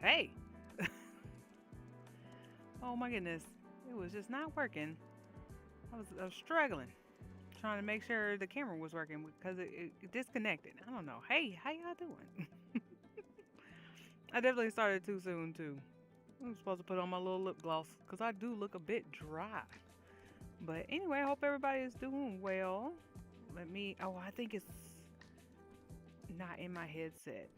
Hey. Oh my goodness. It was just not working. I was struggling trying to make sure the camera was working because it disconnected. I don't know. Hey, how y'all doing? I definitely started too soon too. I'm supposed to put on my little lip gloss because I do look a bit dry. But anyway, I hope everybody is doing well. Let me. Oh, I think it's not in my headset.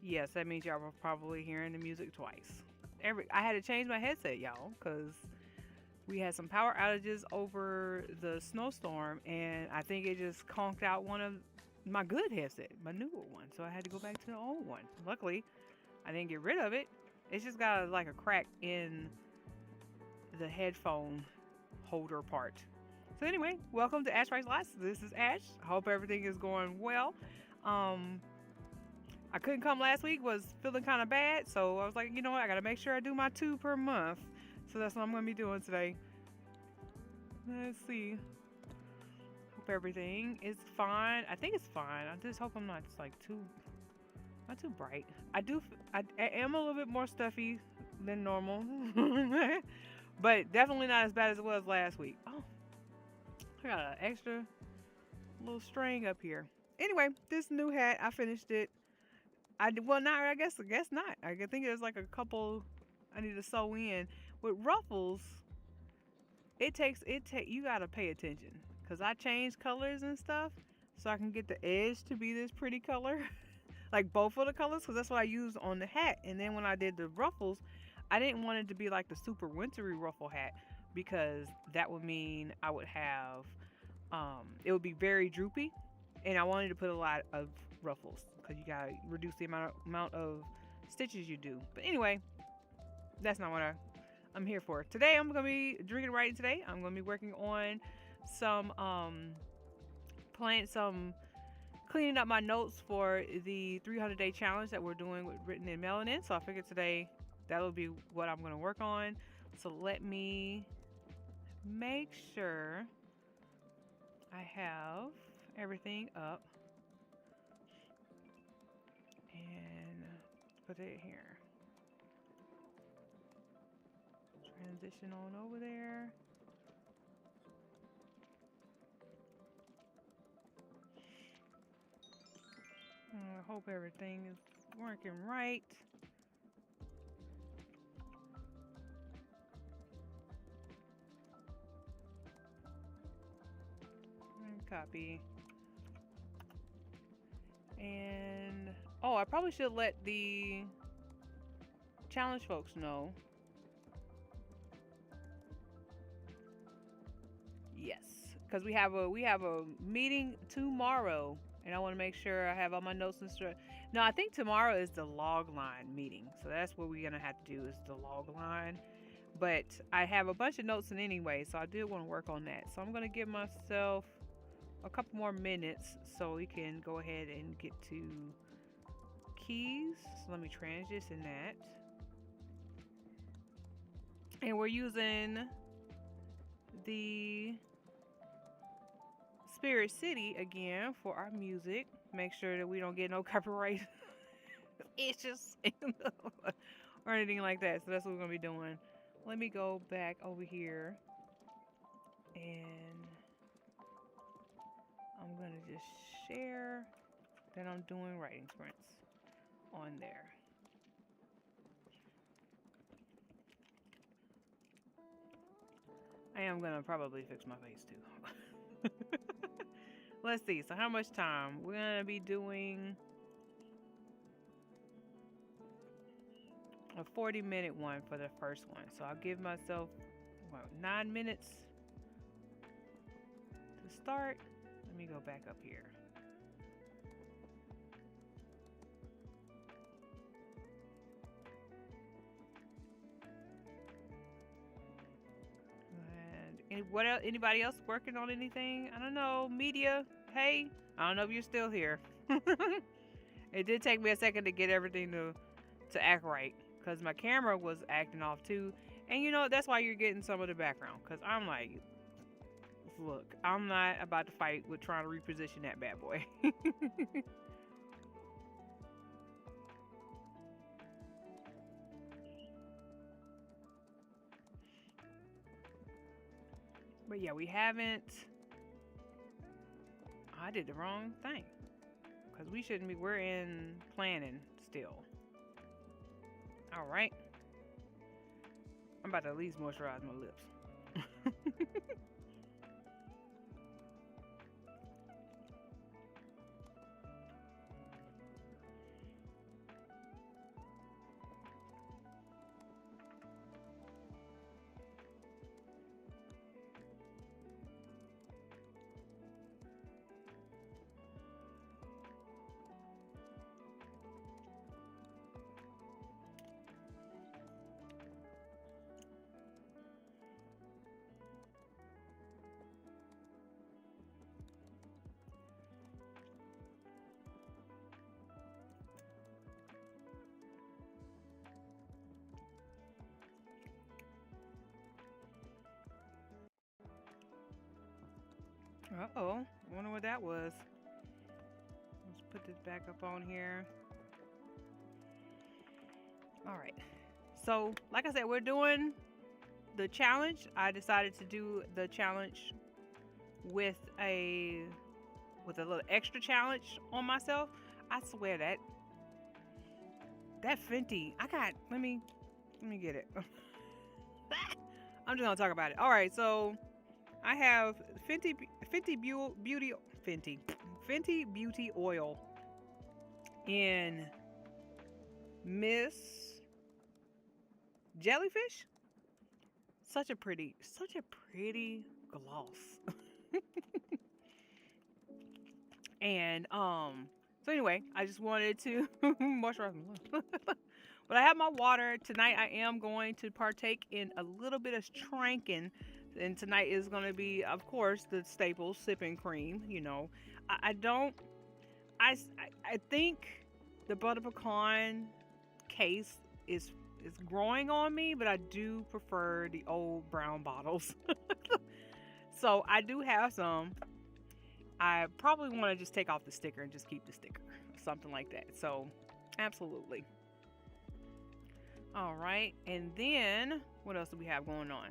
Yes, that means y'all were probably hearing the music twice. I had to change my headset, y'all, because we had some power outages over the snowstorm, and I think it just conked out one of my good headset, my newer one. So I had to go back to the old one. Luckily, I didn't get rid of it. It's just got like a crack in the headphone holder part. So anyway, welcome to Ash Rice Lots. This is Ash. I hope everything is going well. Um, I couldn't come last week. Was feeling kind of bad, so I was like, you know what? I gotta make sure I do my two per month. So that's what I'm gonna be doing today. Let's see. Hope everything is fine. I think it's fine. I just hope I'm not like not too bright. I am a little bit more stuffy than normal, but definitely not as bad as it was last week. Oh, I got an extra little string up here. Anyway, this new hat, I finished it. Well, not. I guess not. I think there's like a couple I need to sew in with ruffles. You gotta pay attention because I change colors and stuff so I can get the edge to be this pretty color, like both of the colors, because that's what I used on the hat. And then when I did the ruffles, I didn't want it to be like the super wintry ruffle hat because that would mean I would have it would be very droopy, and I wanted to put a lot of ruffles because you gotta reduce the amount of stitches you do. But anyway, that's not what I'm here for. Today I'm gonna be drinking and writing. Today I'm gonna be working on some playing some cleaning up my notes for the 300-day challenge that we're doing with Written in Melanin. So I figured today that'll be what I'm gonna work on. So let me make sure I have everything up and put it here. Transition on over there. I hope everything is working right. And copy. And oh, I probably should let the challenge folks know. Yes, because we have a meeting tomorrow, and I want to make sure I have all my notes and stuff. No, I think tomorrow is the log line meeting, so that's what we're gonna have to do is the log line. But I have a bunch of notes in anyway, so I did want to work on that. So I'm gonna give myself a couple more minutes so we can go ahead and get to keys. So let me transition that, and we're using the Spirit City again for our music. Make sure that we don't get no copyright issues or anything like that. So that's what we're gonna be doing. Let me go back over here and I'm gonna just share that I'm doing writing sprints on there. I am gonna probably fix my face too. Let's see. So how much time? We're gonna be doing a 40-minute one for the first one. So I'll give myself 9 minutes to start. Let me go back up here. And what else? Anybody else working on anything? I don't know. Media. Hey, I don't know if you're still here. It did take me a second to get everything to act right because my camera was acting off too. And you know that's why you're getting some of the background because I'm like, look, I'm not about to fight with trying to reposition that bad boy. But yeah, we haven't. I did the wrong thing because we shouldn't be. We're in planning still. All right. I'm about to at least moisturize my lips. Uh oh. I wonder what that was. Let's put this back up on here. All right. So, like I said, we're doing the challenge. I decided to do the challenge with a little extra challenge on myself. I swear that Fenty. I got. Let me get it. I'm just gonna talk about it. All right. So I have Beauty Fenty Fenty Beauty Oil in Miss Jellyfish. Such a pretty gloss. And so anyway, I just wanted to moisturize my lips. But I have my water. Tonight I am going to partake in a little bit of Tranken. And tonight is going to be, of course, the staple sipping cream. I don't, I think the butter pecan case is growing on me, but I do prefer the old brown bottles. So I do have some. I probably want to just take off the sticker and just keep the sticker, something like that. So, absolutely. All right, and then what else do we have going on?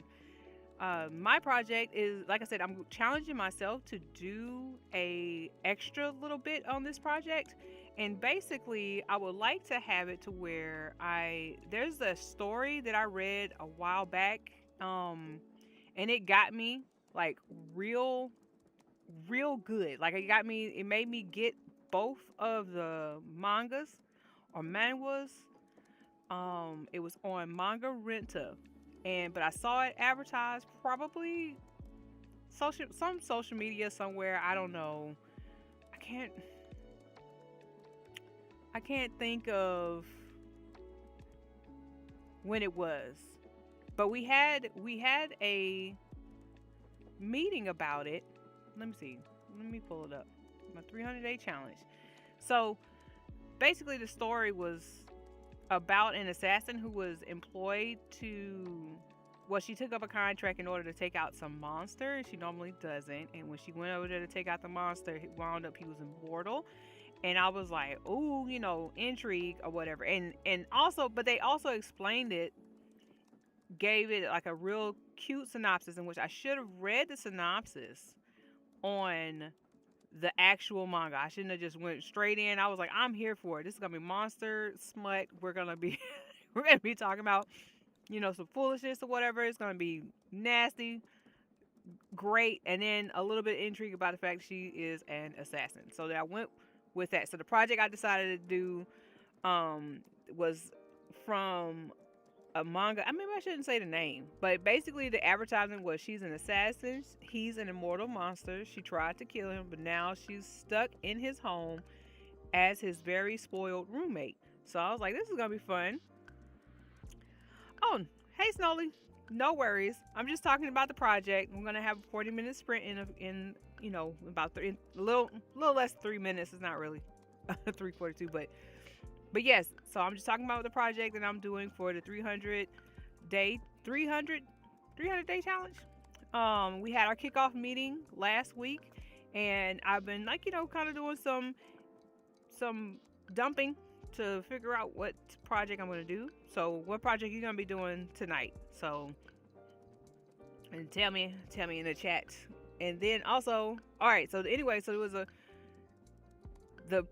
My project is, like I said, I'm challenging myself to do a extra little bit on this project, and basically, I would like to have it to where there's a story that I read a while back, and it got me like real good. Like it made me get both of the mangas or manhwas. It was on Manga Renta, but I saw it advertised probably some social media somewhere. I don't know. I can't I can't think of when it was, but we had a meeting about it. Let me see. Let me pull it up. My 300-day challenge. So basically, the story was about an assassin who was employed to. Well, she took up a contract in order to take out some monster, and she normally doesn't. And when she went over there to take out the monster, it wound up he was immortal. And I was like, "Ooh, intrigue or whatever." And also, but they also explained it, gave it like a real cute synopsis, in which I should have read the synopsis on the actual manga. I shouldn't have just went straight in. I was like, I'm here for it. This is gonna be monster smut. We're gonna be we're gonna be talking about, some foolishness or whatever. It's gonna be nasty, great, and then a little bit of intrigue about the fact she is an assassin. So that I went with that. So the project I decided to do was from a manga. I mean, I shouldn't say the name, but basically the advertisement was she's an assassin. He's an immortal monster. She tried to kill him, but now she's stuck in his home as his very spoiled roommate. So I was like, this is gonna be fun. Oh, hey Snowly, no worries. I'm just talking about the project. We're gonna have a 40-minute sprint in about a little less than 3 minutes. It's not really 3:42, but yes. So I'm just talking about the project that I'm doing for the 300 day challenge. We had our kickoff meeting last week, and I've been like kind of doing some dumping to figure out what project I'm gonna do. So what project you gonna be doing tonight? So and tell me in the chat. And then also, all right. So anyway, so it was a the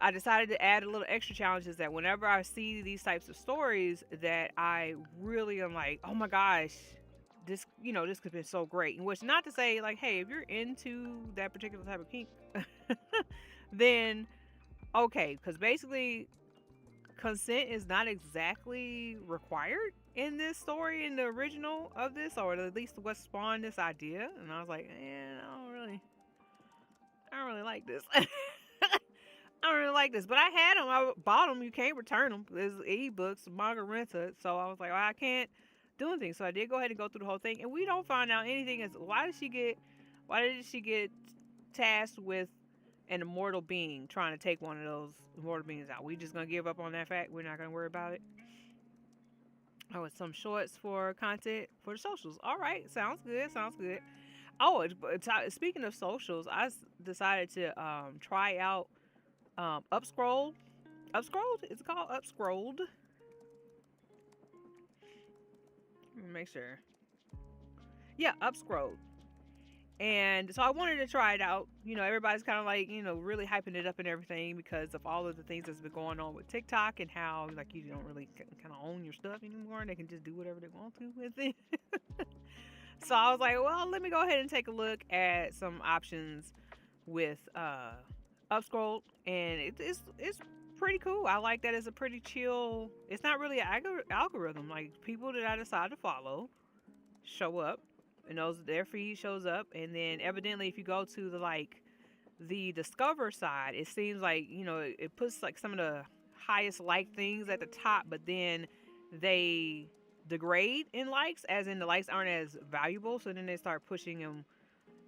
I decided to add a little extra challenges that whenever I see these types of stories, that I really am like, oh my gosh, this could be so great. And which not to say like, hey, if you're into that particular type of kink, then okay, because basically consent is not exactly required in this story in the original of this, or at least what spawned this idea. And I was like, man, I don't really like this. I don't really like this, but I had them. I bought them. You can't return them. There's ebooks, manga renta. So I was like, well, I can't do anything. So I did go ahead and go through the whole thing, and we don't find out anything. As why did she get tasked with an immortal being trying to take one of those immortal beings out? We just gonna give up on that fact. We're not gonna worry about it. Oh, it's some shorts for content for the socials. All right, sounds good. Sounds good. Oh, speaking of socials, decided to try out Upscroll. Upscrolled? It's called Upscrolled. Let me make sure. Yeah, Upscrolled. And so I wanted to try it out. Everybody's kind of like, really hyping it up and everything because of all of the things that's been going on with TikTok and how, like, you don't really kind of own your stuff anymore. And they can just do whatever they want to with it. So I was like, well, let me go ahead and take a look at some options with Upscroll, and it's pretty cool. I like that it's a pretty chill. It's not really an algorithm. Like people that I decide to follow show up, and their feed shows up, and then evidently if you go to the Discover side, it seems like it puts like some of the highest like things at the top, but then they degrade in likes, as in the likes aren't as valuable. So then they start pushing them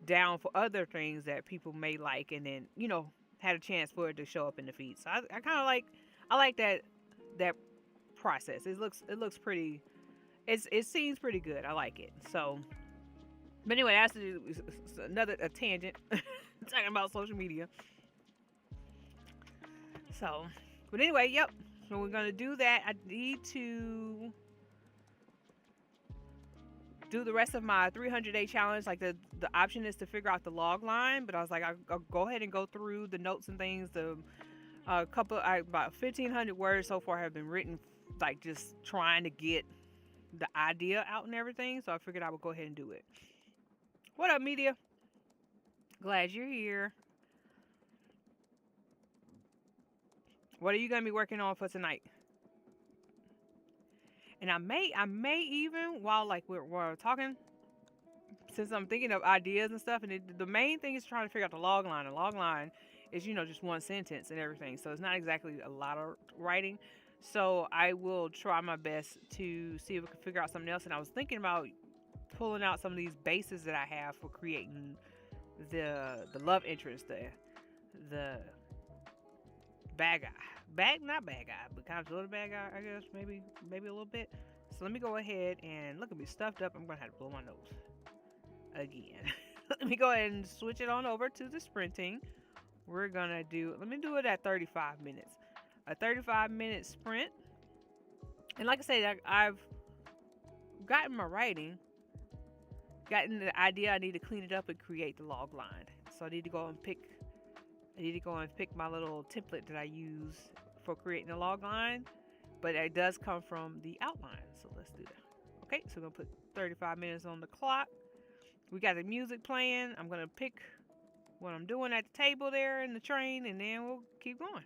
down for other things that people may like, and then had a chance for it to show up in the feed. So I kind of I like that process. It looks pretty. It seems pretty good. I like it. So, but anyway, that's another a tangent talking about social media. So, but anyway, yep. So we're gonna do that. I need to do the rest of my 300-day challenge. Like the option is to figure out the log line, but I was like, I'll go ahead and go through the notes and things. The about 1,500 words so far have been written, like just trying to get the idea out and everything. So I figured I would go ahead and do it. What up, media? Glad you're here. What are you gonna be working on for tonight? And I may even while like we're talking, since I'm thinking of ideas and stuff, and the main thing is trying to figure out the log line. The log line is just one sentence and everything, so it's not exactly a lot of writing. So I will try my best to see if we can figure out something else. And I was thinking about pulling out some of these bases that I have for creating the love interest, the bad guy, not bad guy, but kind of sort of bad guy, I guess, maybe a little bit. So let me go ahead and look at me stuffed up. I'm gonna have to blow my nose again. Let me go ahead and switch it on over to the sprinting. Let me do it at 35 minutes. A 35-minute sprint. And like I said, I've gotten my writing, gotten the idea. I need to clean it up and create the log line. So I need to go and pick my little template that I use for creating the log line. But it does come from the outline. So let's do that. Okay, so we're gonna put 35 minutes on the clock. We got the music playing. I'm gonna pick what I'm doing at the table there in the train, and then we'll keep going.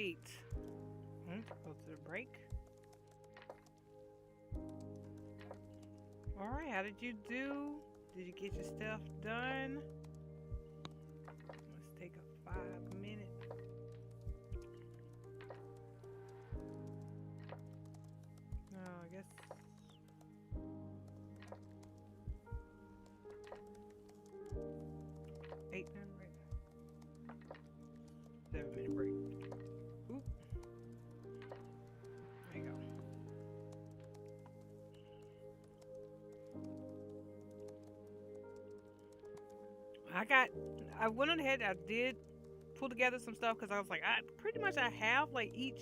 right. Go to the break. All right. How did you do? Did you get your stuff done? Let's take a 5 minute. I guess 8 minute break. 7 minute break. Oop. There you go. I went on ahead. I did pull together some stuff because I was like, I have like each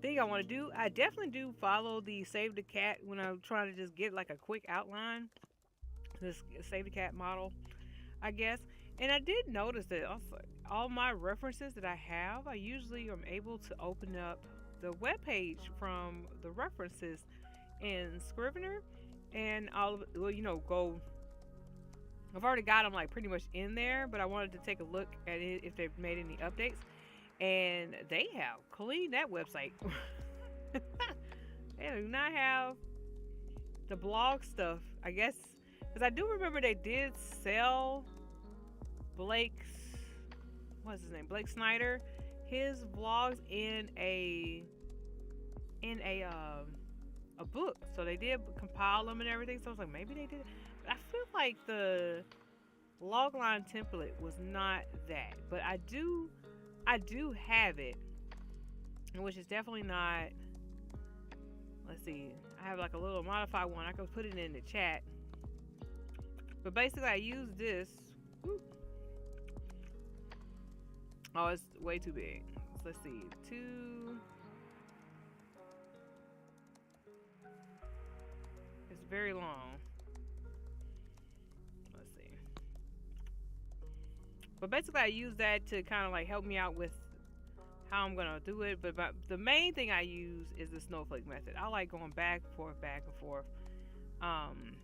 thing I want to do. I definitely do follow the Save the Cat when I'm trying to just get like a quick outline. This Save the Cat model, I guess. And I did notice that also all my references that I have, I usually am able to open up the web page from the references in Scrivener, and well, go. I've already got them like pretty much in there, but I wanted to take a look at it if they've made any updates, and they have cleaned that website. They do not have the blog stuff, I guess, because I do remember they did sell Blake's, what's his name, Blake Snyder, his vlogs in a book. So they did compile them and everything. So I was like, maybe they did. But I feel like the logline template was not that, but I do have it, which is definitely not. Let's see. I have like a little modified one. I could put it in the chat. But basically, I use this. Whoop. Oh, it's way too big. So let's see. It's very long. Let's see. But basically, I use that to kind of like help me out with how I'm gonna do it. But the main thing I use is the snowflake method. I like going back and forth, um,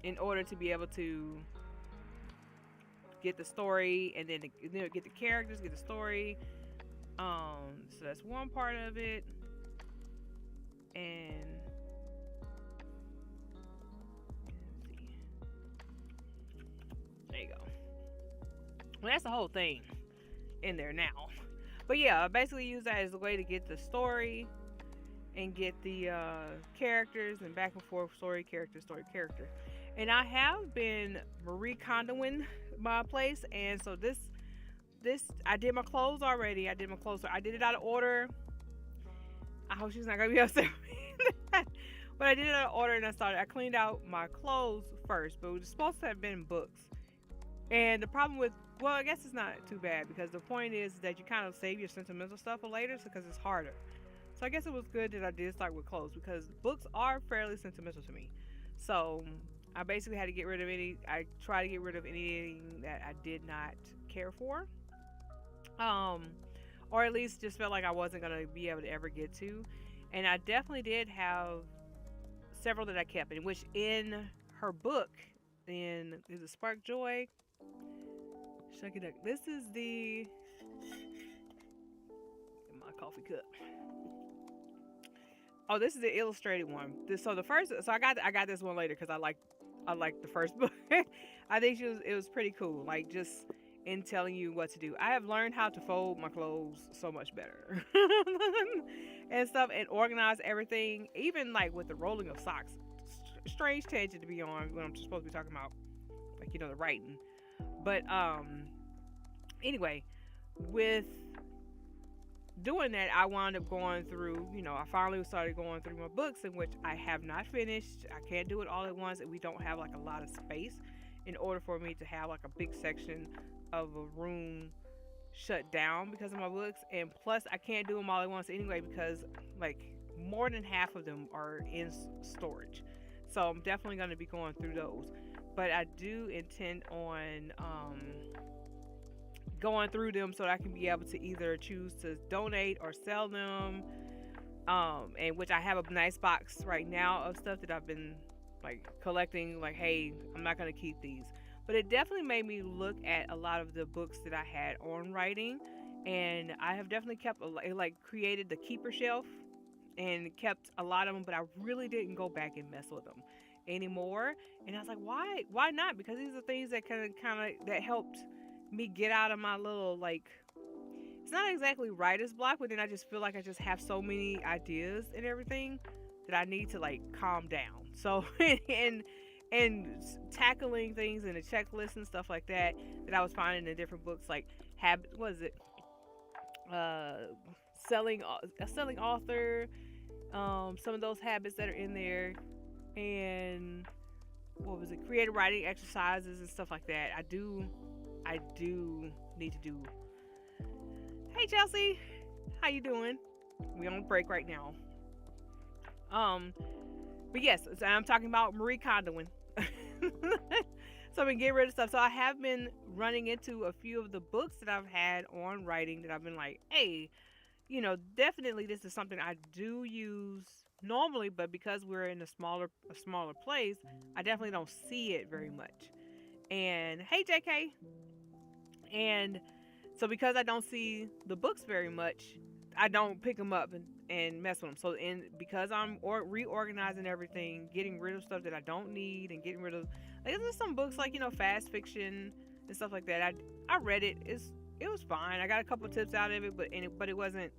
in order to be able to get the story, and then get the characters, get the story. So that's one part of it, and let's see. There you go. Well, that's the whole thing in there now. But yeah, I basically use that as a way to get the story and get the characters, and back and forth, story, character, story, character. And I have been Marie Kondoing my place, and so this I did my clothes already. I did my clothes. I did it out of order. I hope she's not gonna be upset with me. But I did it out of order, and I cleaned out my clothes first, but it was supposed to have been books. And the problem with, well, I guess it's not too bad, because the point is that you kind of save your sentimental stuff for later, because it's harder. So I guess it was good that I did start with clothes, because books are fairly sentimental to me. So I basically had to get rid of I tried to get rid of anything that I did not care for. Or at least just felt like I wasn't going to be able to ever get to. And I definitely did have several that I kept, in which in her book, is it Spark Joy? Check it out. This is my coffee cup. Oh, this is the illustrated one. So I got this one later because I like the first book. I think it was pretty cool. Like, just in telling you what to do. I have learned how to fold my clothes so much better. And stuff, and organize everything, even like with the rolling of socks. Strange tangent to be on when I'm supposed to be talking about, like, the writing. But anyway, with doing that, I wound up going through, I finally started going through my books, in which I have not finished. I can't do it all at once, and we don't have like a lot of space in order for me to have like a big section of a room shut down because of my books. And plus, I can't do them all at once anyway, because like more than half of them are in storage. So I'm definitely going to be going through those. But I do intend on going through them so that I can be able to either choose to donate or sell them. And which I have a nice box right now of stuff that I've been like collecting. Like, hey, I'm not going to keep these. But it definitely made me look at a lot of the books that I had on writing and I have definitely kept like created the keeper shelf and kept a lot of them, but I really didn't go back and mess with them anymore. And I was like, why not? Because these are things that kind of that helped me get out of my little like it's not exactly writer's block, but then I just feel like I just have so many ideas and everything that I need to like calm down. So and tackling things in the checklist and stuff like that that I was finding in different books like habit was it uh a selling author, some of those habits that are in there, and what was it, creative writing exercises and stuff like that. I do need to do. Hey Chelsea, how you doing? We on break right now. Um, but yes, so I'm talking about Marie Kondoing. So I've been getting rid of stuff. So I have been running into a few of the books that I've had on writing that I've been like, hey, definitely this is something I do use normally, but because we're in a smaller place, I definitely don't see it very much. And hey JK, and so because I don't see the books very much, I don't pick them up and mess with them. So because I'm reorganizing everything, getting rid of stuff that I don't need, and getting rid of like there's some books like fast fiction and stuff like that. I read it. It was fine. I got a couple tips out of it, but it wasn't.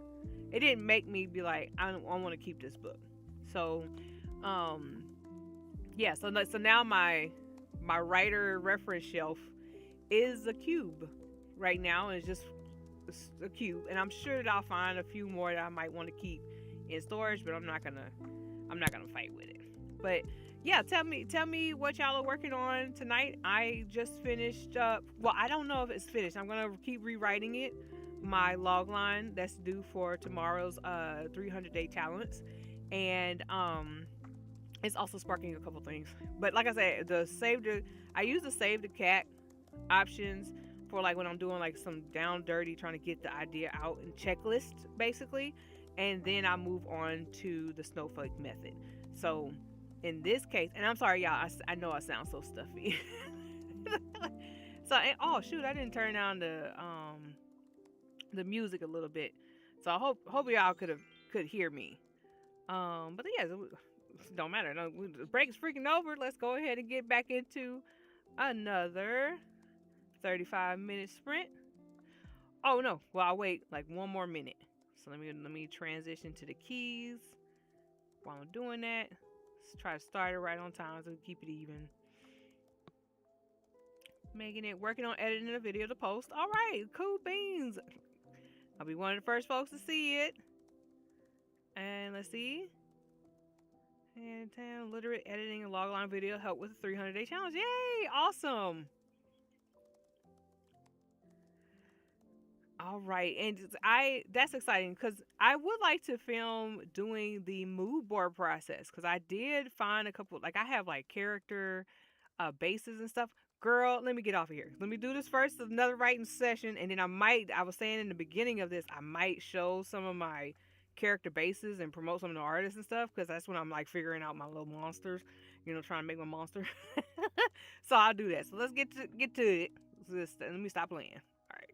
It didn't make me be like I want to keep this book. So um yeah. So now my writer reference shelf is a cube right now, and it's just a cube, and I'm sure that I'll find a few more that I might want to keep in storage, but I'm not gonna fight with it. But yeah, tell me what y'all are working on tonight. I just finished up. Well, I don't know if it's finished. I'm gonna keep rewriting it. My log line that's due for tomorrow's 300-day challenge, and it's also sparking a couple things. But like I said, I use the save the cat options for like when I'm doing like some down dirty, trying to get the idea out and checklist basically, and then I move on to the snowflake method. So in this case, and I'm sorry y'all, I know I sound so stuffy. So oh shoot, I didn't turn down the music a little bit, so I hope y'all could hear me. But yeah, it don't matter. No, the break is freaking over. Let's go ahead and get back into another 35-minute sprint. Oh no, well I'll wait like one more minute. So let me transition to the keys while I'm doing that. Let's try to start it right on time so we keep it even. Making it, working on editing a video to post. All right, cool beans. I'll be one of the first folks to see it. And let's see. And 10 literate editing and logline video help with the 300-day challenge. Yay! Awesome. All right, and that's exciting because I would like to film doing the mood board process because I did find a couple like I have like character bases and stuff. Girl, let me get off of here. Let me do this first, another writing session, and then I was saying in the beginning of this, I might show some of my character bases and promote some of the artists and stuff because that's when I'm like figuring out my little monsters, trying to make my monster. So I'll do that. So let's get to it. Let me stop playing. All right.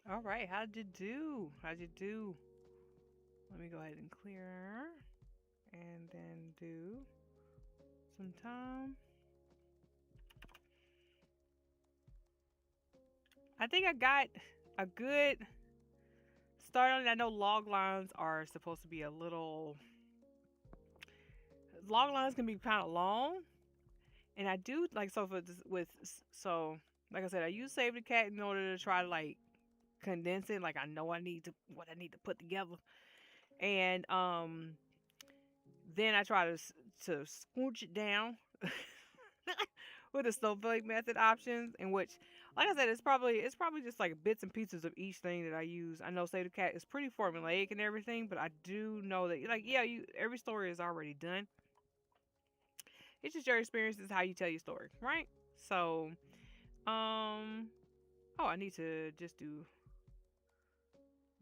All right, how'd you do? How'd you do? Let me go ahead and clear and then do some time. I think I got a good start on it. I know log lines are supposed to be a little, log lines can be kind of long, and I do like so for this, so like I said, I use Save the Cat in order to try to like condense it. Like I know I need to what I need to put together, and then I try to scooch it down with the snowflake method options, in which, like I said, it's probably just like bits and pieces of each thing that I use. I know Save the Cat is pretty formulaic and everything, but I do know that like yeah, you every story is already done. It's just your experience is how you tell your story, right? So, oh, I need to just do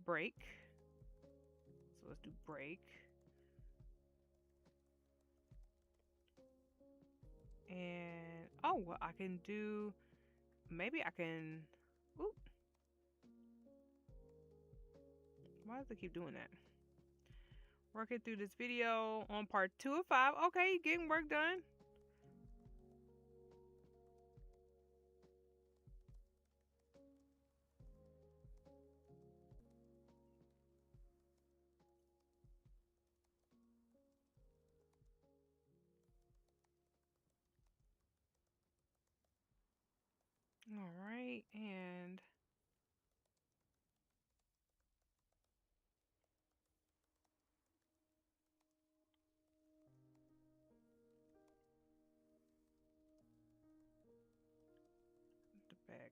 break. So let's do break. And oh, well, I can do. Maybe I can. Oop. Why does it keep doing that? Working through this video on part 2 of 5. Okay, getting work done. All right, and the back.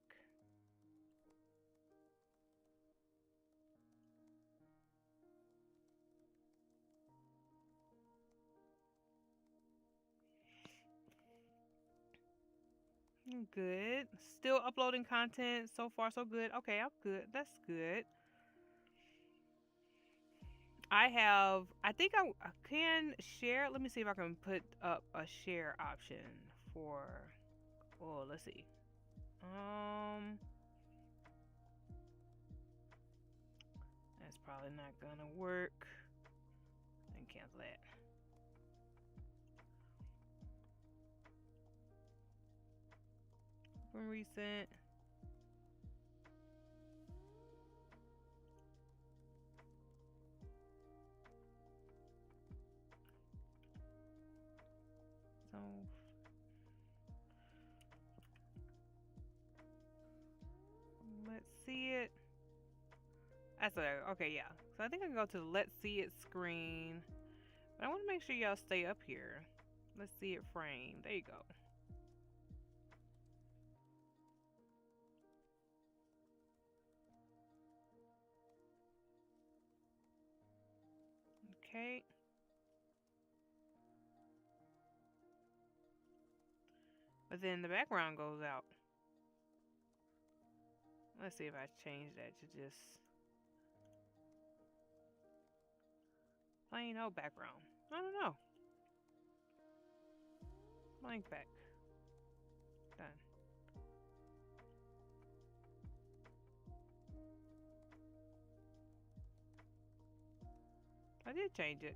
Good. Still uploading content. So far, so good. Okay, I'm good. That's good. I have. I think I can share. Let me see if I can put up a share option for. Oh, let's see. Um, that's probably not gonna work. And cancel that. From recent. So let's see it. That's okay, yeah. So I think I can go to the let's see it screen. But I want to make sure y'all stay up here. Let's see it frame. There you go. Okay. But then the background goes out. Let's see if I change that to just plain old background. I don't know. Blank back. Done. I did change it.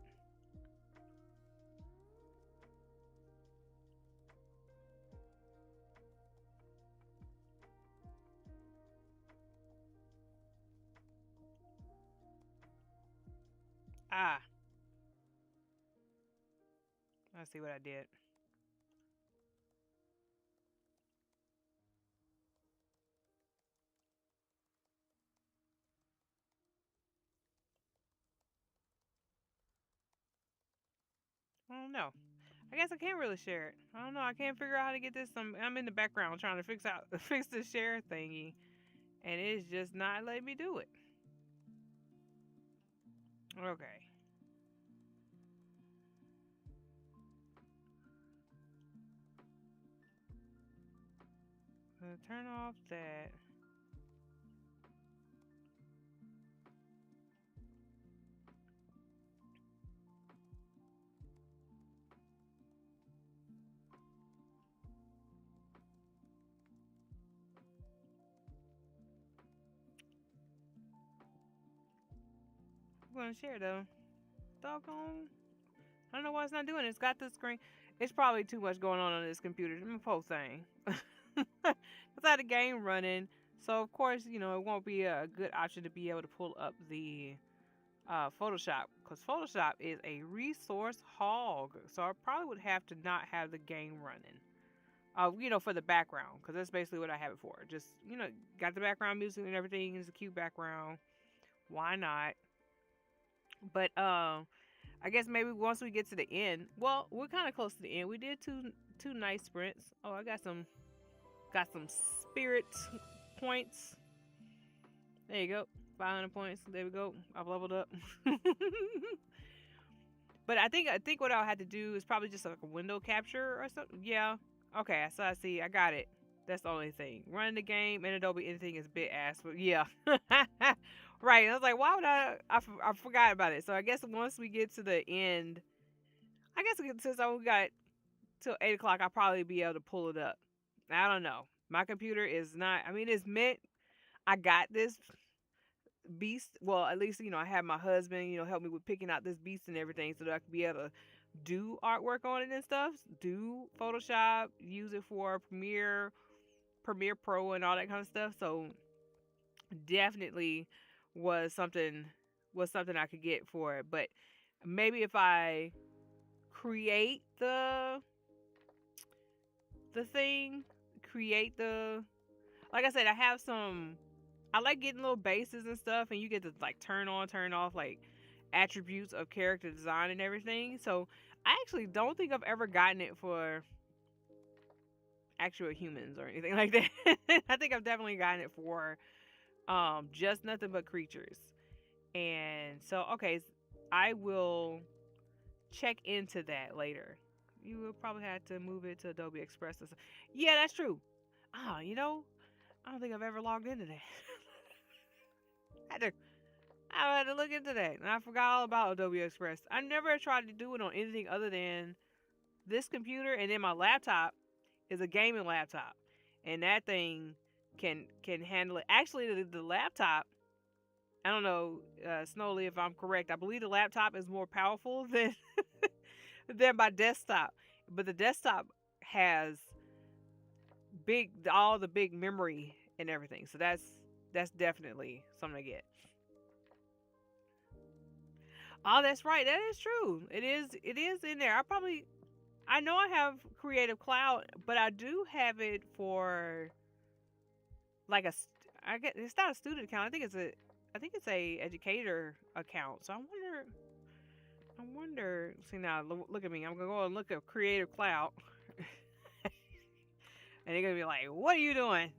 Ah. Let's see what I did. I don't know. I guess I can't really share it. I don't know. I can't figure out how to get this. I'm in the background trying to fix the share thingy, and it's just not letting me do it. Okay. Turn off that. I'm gonna share though. Doggone. I don't know why it's not doing it. It's got the screen. It's probably too much going on this computer. Let me post thing. Cause I had a game running, so of course it won't be a good option to be able to pull up the Photoshop because Photoshop is a resource hog. So I probably would have to not have the game running. For the background because that's basically what I have it for. Just got the background music and everything. It's a cute background. Why not? But I guess maybe once we get to the end. Well, we're kind of close to the end. We did two nice sprints. Oh, I got some spirit points. There you go. 500 points. There we go. I've leveled up. But I think what I'll have to do is probably just like a window capture or something. Yeah. Okay. So I see. I got it. That's the only thing. Running the game in Adobe anything is bit ass. But yeah. Right. I was like, why would I forgot about it. So I guess once we get to the end, I guess since we got till 8 o'clock, I'll probably be able to pull it up. I don't know. My computer is not. I mean, it's meant. I got this beast. Well, at least I have my husband. Help me with picking out this beast and everything, so that I can be able to do artwork on it and stuff. Do Photoshop. Use it for Premiere Pro, and all that kind of stuff. So definitely was something I could get for it. But maybe if I create the thing, create the like I said, I have some. I like getting little bases and stuff, and you get to like turn on, turn off like attributes of character design and everything. So I actually don't think I've ever gotten it for actual humans or anything like that. I think I've definitely gotten it for just nothing but creatures. And so okay, I will check into that later. You will probably have to move it to Adobe Express. Yeah, that's true. Ah, I don't think I've ever logged into that. I had to, I had to look into that, and I forgot all about Adobe Express. I never tried to do it on anything other than this computer, and then my laptop is a gaming laptop, and that thing can handle it. Actually, the laptop. I don't know, Snowly, if I'm correct. I believe the laptop is more powerful than than my desktop, but the desktop has all the big memory and everything. So that's definitely something to get. Oh, that's right. That is true. It is in there. I know I have Creative Cloud, but I do have it for like I get it's not a student account. I think it's a educator account. So I wonder. See now, look at me. I'm gonna go and look at Creative Cloud, and they're gonna be like, "What are you doing?"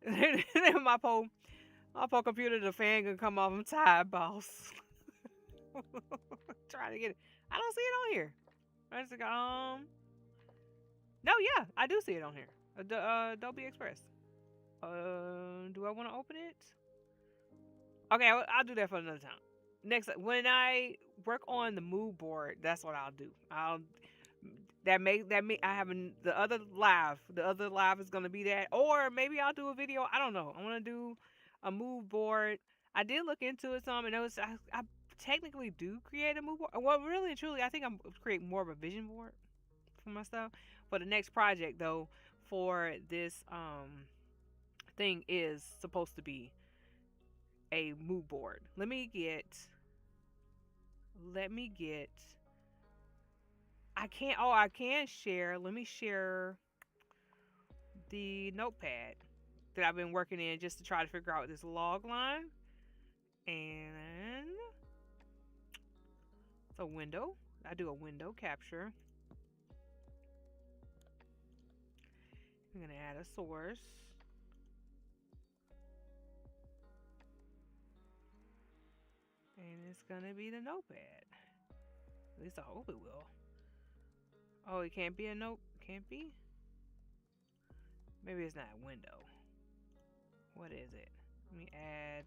my poor my poor computer, the fan gonna come off. I'm tired, boss. Trying to get it. I don't see it on here. I just go, no, yeah, I do see it on here. Adobe Express. Do I want to open it? Okay, I'll do that for another time. Next, when I work on the mood board, that's what I'll do. I have the other live. The other live is gonna be that, or maybe I'll do a video. I don't know. I want to do a mood board. I did look into it some, and I technically do create a mood board. Well, really and truly, I think I'm creating more of a vision board for myself. For the next project, though, for this thing is supposed to be a mood board. Let me get. I can't. Oh, I can share. Let me share the notepad that I've been working in just to try to figure out this log line. And it's a window. I do a window capture. I'm gonna add a source. And it's gonna be the notepad. At least I hope it will. Oh, it can't be a note. Can't be. Maybe it's not a window. What is it? Let me add.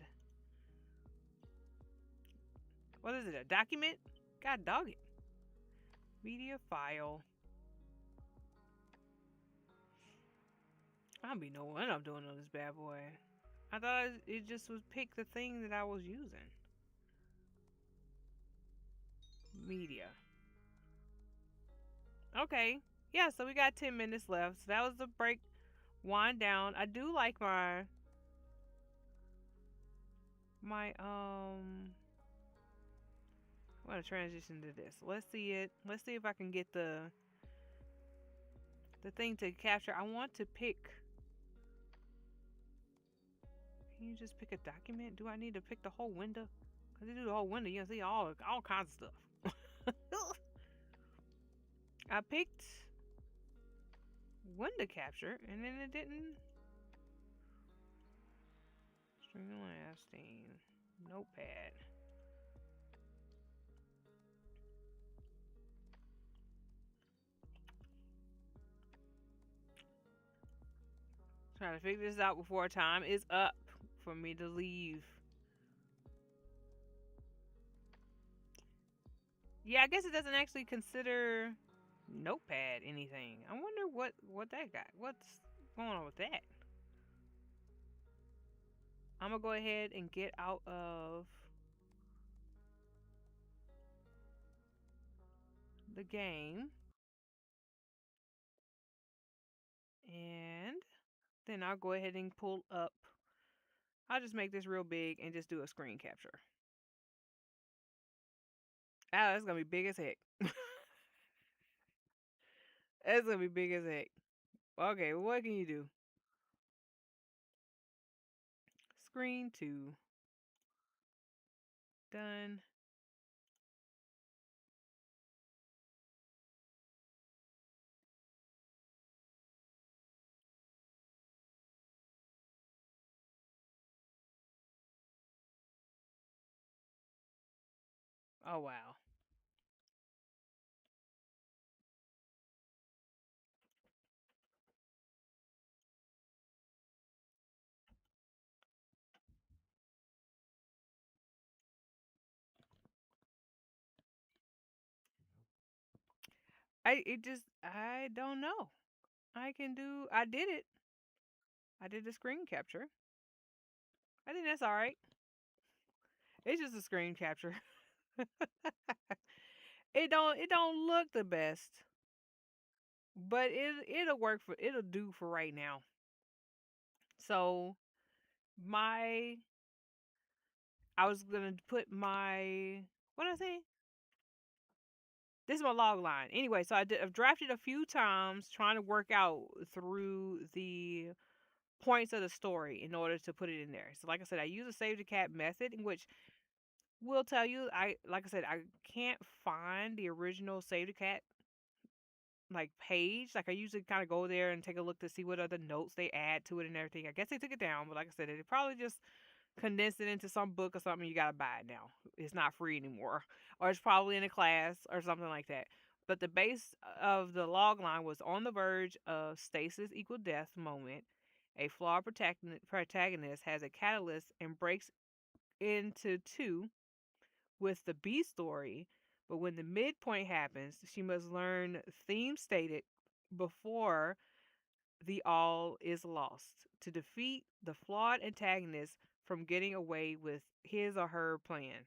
What is it? A document? God dog it. Media file. I don't be knowing what I'm doing on this bad boy. I thought it just would pick the thing that I was using. Media. Okay. Yeah, so we got 10 minutes left. So that was the break, wind down. I do like my. I'm gonna transition to this. Let's see it. Let's see if I can get the thing to capture. I want to pick. Can you just pick a document? Do I need to pick the whole window? Cause you do the whole window, you can see all kinds of stuff. I picked window capture, and then it didn't. String lasting. Notepad. Trying to figure this out before time is up for me to leave. Yeah, I guess it doesn't actually consider Notepad anything. I wonder what that got. What's going on with that? I'm gonna go ahead and get out of the game, and then I'll go ahead and pull up. I'll just make this real big and just do a screen capture. Ah, that's gonna be big as heck. That's gonna be big as heck. Okay, what can you do? Screen two. Done. Oh wow. I don't know. I did it. I did the screen capture. I think that's all right. It's just a screen capture. It don't look the best, but it'll do for right now. So my I was gonna put my what did I say? This is my log line. Anyway, so I've drafted a few times trying to work out through the points of the story in order to put it in there. So like I said, I use a save the cat method in which will tell you I can't find the original save the cat like page. Like I usually kind of go there and take a look to see what other notes they add to it and everything. I guess they took it down, but like I said, they probably just condensed it into some book or something. You gotta buy it now. It's not free anymore, or it's probably in a class or something like that. But the base of the log line was on the verge of stasis equal death moment. A flawed protagonist has a catalyst and breaks into two with the B story, but when the midpoint happens, she must learn theme stated before the all is lost to defeat the flawed antagonist from getting away with his or her plan.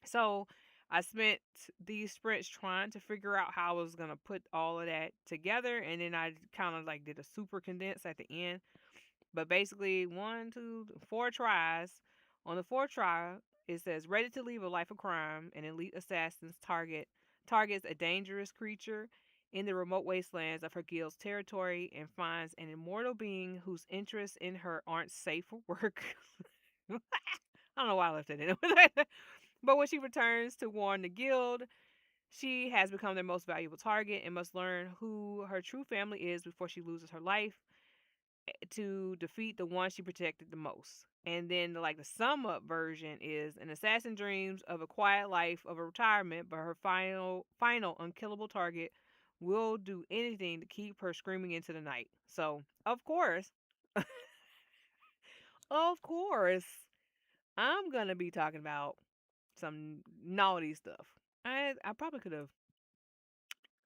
So I spent these sprints trying to figure out how I was gonna put all of that together, and then I kind of like did a super condense at the end. But basically, one, two, four tries. On the fourth try, it says ready to leave a life of crime. An elite assassin's targets a dangerous creature in the remote wastelands of her guild's territory and finds an immortal being whose interests in her aren't safe for work. I don't know why I left it in. But when she returns to warn the guild, she has become their most valuable target and must learn who her true family is before she loses her life to defeat the one she protected the most. And then like the sum up version is an assassin dreams of a quiet life of a retirement, but her final unkillable target will do anything to keep her screaming into the night. So of course, I'm gonna be talking about some naughty stuff. I probably could have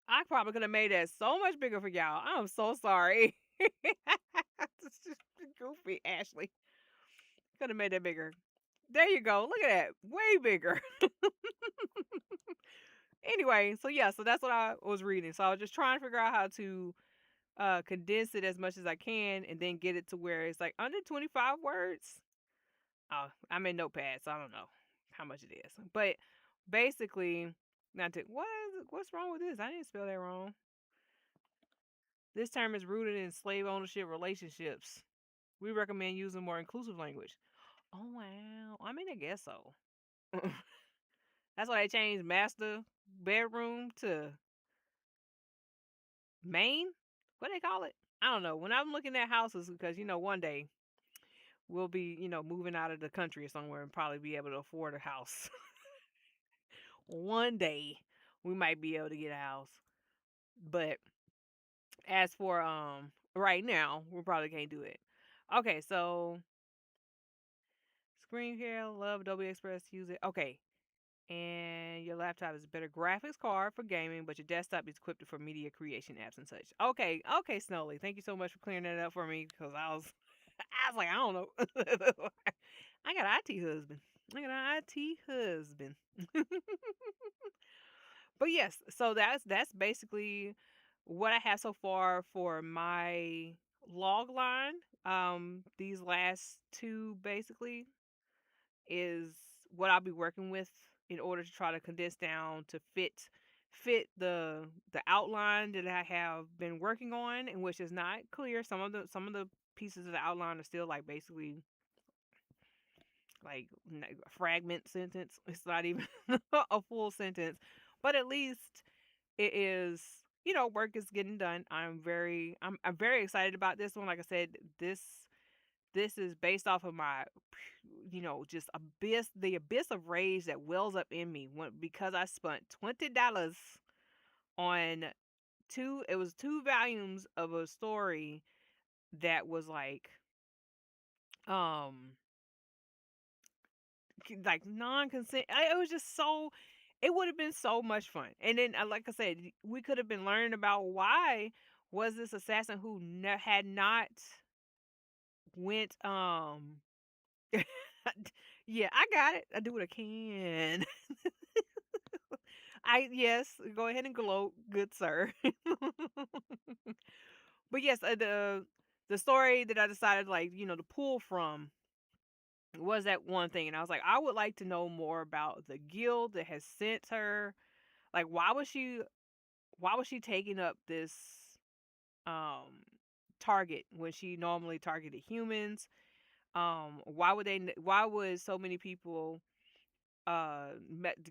I probably could have made that so much bigger for y'all. I'm so sorry. It's just goofy, Ashley. Could have made that bigger. There you go. Look at that. Way bigger. Anyway, so yeah, so that's what I was reading. So I was just trying to figure out how to condense it as much as I can and then get it to where it's like under 25 words. Oh, I'm in Notepad, so I don't know how much it is. But basically, not to what's wrong with this? I didn't spell that wrong. This term is rooted in slave ownership relationships. We recommend using more inclusive language. Oh wow. I mean, I guess so. That's why they changed master bedroom to main. What they call it? I don't know. When I'm looking at houses, because one day we'll be moving out of the country or somewhere and probably be able to afford a house. One day we might be able to get a house, but as for right now, we probably can't do it. Okay, so screen care, love Adobe Express, use it. Okay, and your laptop is a better graphics card for gaming, but your desktop is equipped for media creation apps and such. Okay, okay, Snowly, thank you so much for clearing that up for me because I was, I was like, I don't know. I got an IT husband. I got an IT husband. But yes, so that's basically what I have so far for my log line. These last two basically is what I'll be working with in order to try to condense down to fit the outline that I have been working on, and which is not clear. Some of the pieces of the outline are still like basically like a fragment sentence. It's not even a full sentence, but at least it is. Work is getting done. I'm very excited about this one. Like I said, this is based off of my just the abyss of rage that wells up in me because I spent $20 on two volumes of a story that was um like non-consent. It was just so it would have been so much fun. And then like I said, we could have been learning about why was this assassin who had not went yeah, I got it. I do what I can. I yes, go ahead and gloat, good sir. But yes, the story that I decided to pull from was that one thing, and I was like, I would like to know more about the guild that has sent her. Like, why was she taking up this um target when she normally targeted humans? Why would so many people to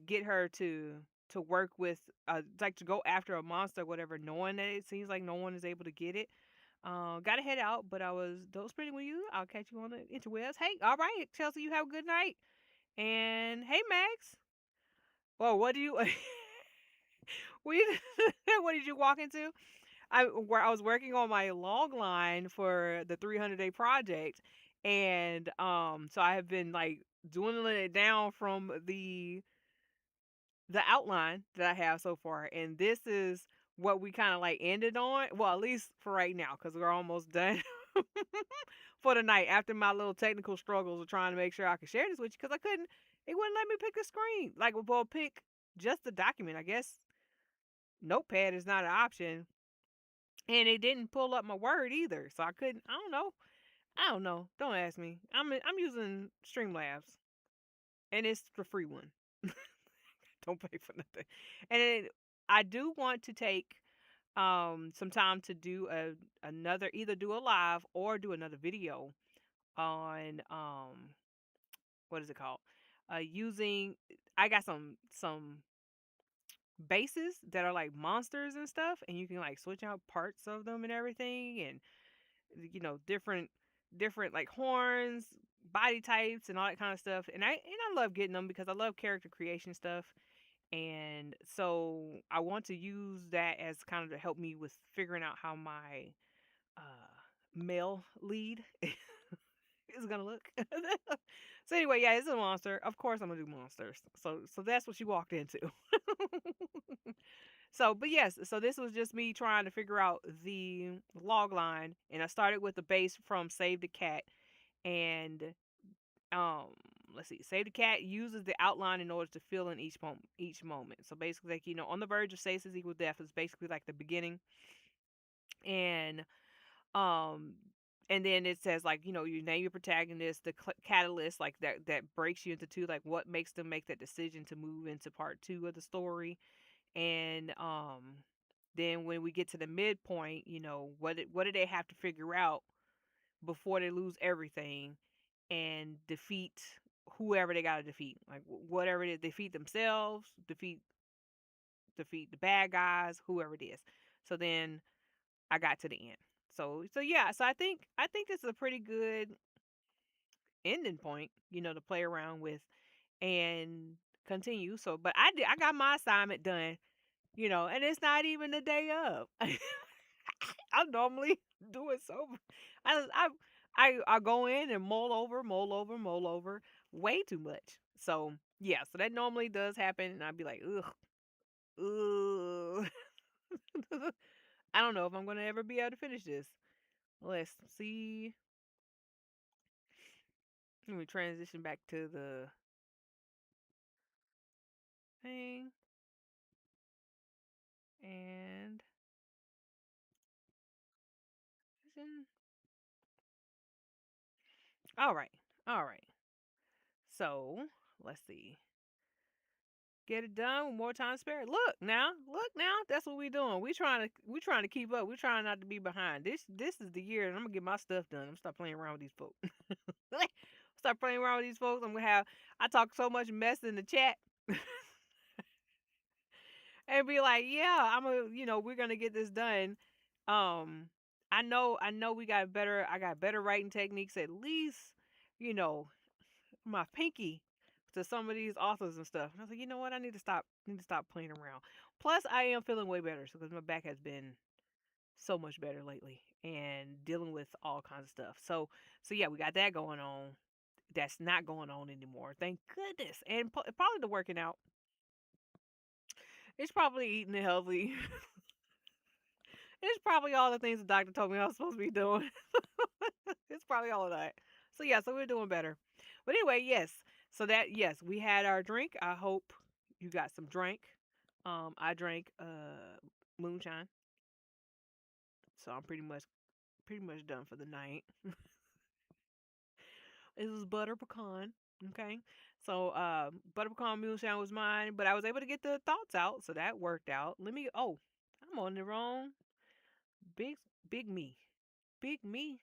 get her to work with like to go after a monster or whatever, knowing that it seems like no one is able to get it. Gotta head out, but I was those pretty with you. I'll catch you on the interwebs. Hey, all right, Chelsea, you have a good night. And hey, Max. Well, what do you what, what did you walk into? I was working on my log line for the 300-day project, and so I have been like dwindling it down from the outline that I have so far, and this is what we kind of like ended on. Well, at least for right now, because we're almost done for the night. After my little technical struggles of trying to make sure I could share this with you, because I couldn't, it wouldn't let me pick the screen. Like, well, pick just the document. I guess Notepad is not an option, and it didn't pull up my Word either, so I couldn't. I don't know. I don't know. Don't ask me. I'm using Streamlabs, and it's the free one. Don't pay for nothing. And then I do want to take some time to do another either do a live or do another video on what is it called? Using I got some bases that are like monsters and stuff, and you can like switch out parts of them and everything, and different like horns, body types, and all that kind of stuff. And I love getting them because I love character creation stuff. And so I want to use that as kind of to help me with figuring out how my male lead is gonna look. So anyway, yeah, it's a monster. Of course, I'm gonna do monsters. So that's what you walked into. So, but yes, so this was just me trying to figure out the log line, and I started with the base from Save the Cat, and um let's see, Save the Cat uses the outline in order to fill in each moment. So basically, like, on the verge of stasis equals death is basically like the beginning. And um and then it says, like, you name your protagonist, the catalyst, like that breaks you into two, like what makes them make that decision to move into part two of the story. And then when we get to the midpoint, what do they have to figure out before they lose everything and defeat whoever they got to defeat, like whatever it is, defeat themselves, defeat the bad guys, whoever it is. So then I got to the end. So yeah, so I think this is a pretty good ending point, to play around with and continue. So, but I got my assignment done, and it's not even the day of. I normally do it sober. I I I go in and mull over way too much. So yeah, so that normally does happen, and I'd be like, ugh, ugh. I don't know if I'm gonna ever be able to finish this. Let's see. Let me transition back to the thing. And all right, all right. So let's see. Get it done with more time spared. Look now. That's what we doing. We trying to keep up. We trying not to be behind. This is the year, and I'm gonna get my stuff done. I'm gonna start playing around with these folks. Start playing around with these folks. I'm gonna have. I talk so much mess in the chat, and be like, yeah, we're gonna get this done. Um, I know we got better. I got better writing techniques. At least, you know, my pinky to some of these authors and stuff. And I was like, you know what? I need to stop playing around. Plus, I am feeling way better because my back has been so much better lately and dealing with all kinds of stuff. So yeah, we got that going on. That's not going on anymore. Thank goodness. And probably the working out. It's probably eating healthy. It's probably all the things the doctor told me I was supposed to be doing. It's probably all of that. So yeah, so we're doing better. But anyway, yes. So that yes, we had our drink. I hope you got some drink. I drank moonshine. So I'm pretty much done for the night. It was butter pecan. Okay. So butter pecan moonshine was mine, but I was able to get the thoughts out, so that worked out. I'm on the wrong big big me. Big me.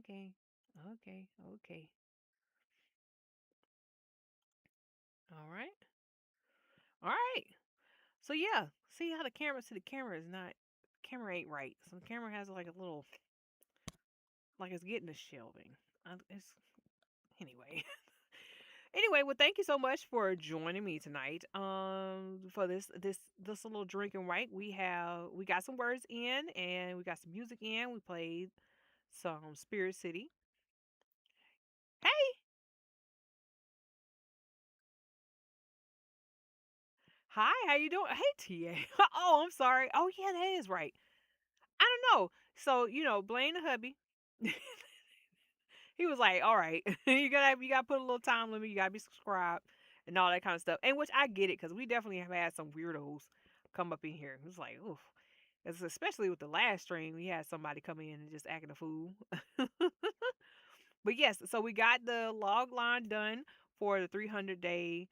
Okay. Okay. Okay. All right. All right. So yeah, see how the camera is not, camera ain't right. So the camera has like a little, like it's getting a shelving. It's anyway. Anyway, well, thank you so much for joining me tonight. For this little drinking right, we got some words in and we got some music in. We played some Spirit City. Hey, hi, how you doing? Hey, TA. Oh, I'm sorry. Oh yeah, that is right. I don't know. So blame the hubby. He was like, "All right, you gotta put a little time limit. You gotta be subscribed and all that kind of stuff." And which I get it because we definitely have had some weirdos come up in here. It's like, oof. Especially with the last stream, we had somebody come in and just acting a fool. But yes, so we got the log line done for the 300-day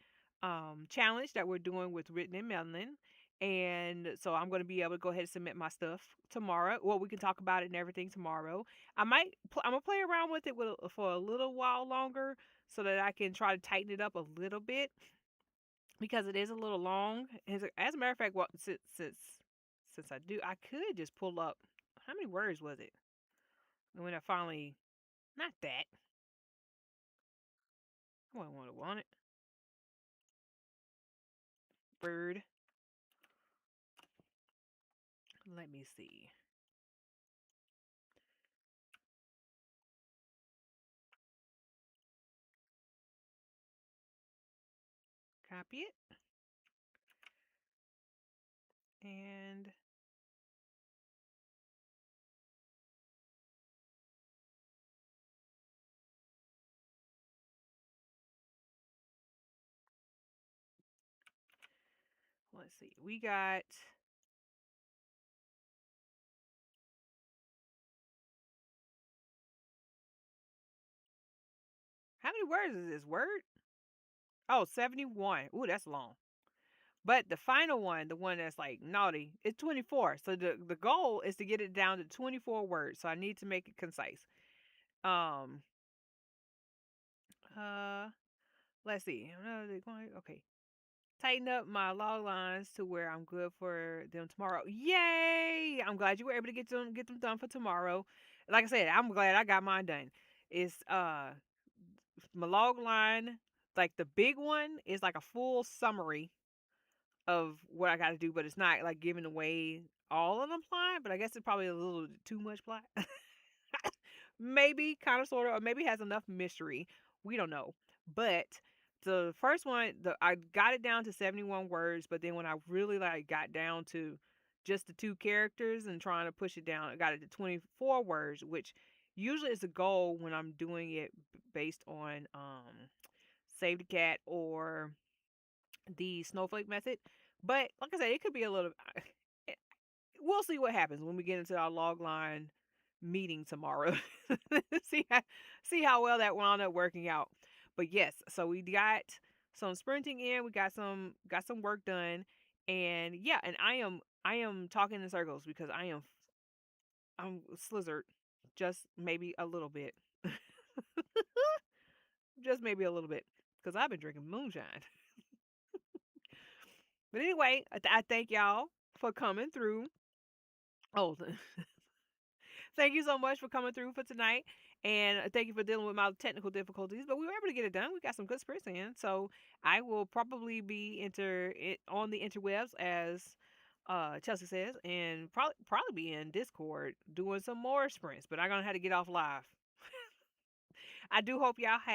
challenge that we're doing with Written in Melanin. And so I'm going to be able to go ahead and submit my stuff tomorrow. Well, we can talk about it and everything tomorrow. I'm going to play around with it for a little while longer so that I can try to tighten it up a little bit because it is a little long. As a matter of fact, well, since I could just pull up, how many words was it? And when I finally, not that, I wouldn't want it. Bird. Let me see. Copy it. And let's see. We got how many words is this word? Oh, 71. Ooh, that's long. But the final one, the one that's like naughty, it's 24. So the goal is to get it down to 24 words. So I need to make it concise. Um uh let's see. Okay. Tighten up my log lines to where I'm good for them tomorrow. Yay! I'm glad you were able to get them done for tomorrow. Like I said, I'm glad I got mine done. It's my log line, like the big one is like a full summary of what I got to do, but it's not like giving away all of the plot. But I guess it's probably a little too much plot. Maybe kind of sort of, or maybe it has enough mystery. We don't know. But the first one, I got it down to 71 words, but then when I really like got down to just the two characters and trying to push it down, I got it to 24 words, which usually is a goal when I'm doing it based on Save the Cat or the Snowflake method. But like I said, it could be a little. We'll see what happens when we get into our log line meeting tomorrow. see how, see how well that wound up working out. But yes, so we got some sprinting in. We got some work done, and yeah, and I am talking in circles because I'm slizzard, just maybe a little bit, just maybe a little bit, because I've been drinking moonshine. But anyway, I thank y'all for coming through. Oh, thank you so much for coming through for tonight. And thank you for dealing with my technical difficulties. But we were able to get it done. We got some good sprints in. So I will probably be on the interwebs as Chelsea says, and probably be in Discord doing some more sprints. But I'm gonna have to get off live. I do hope y'all have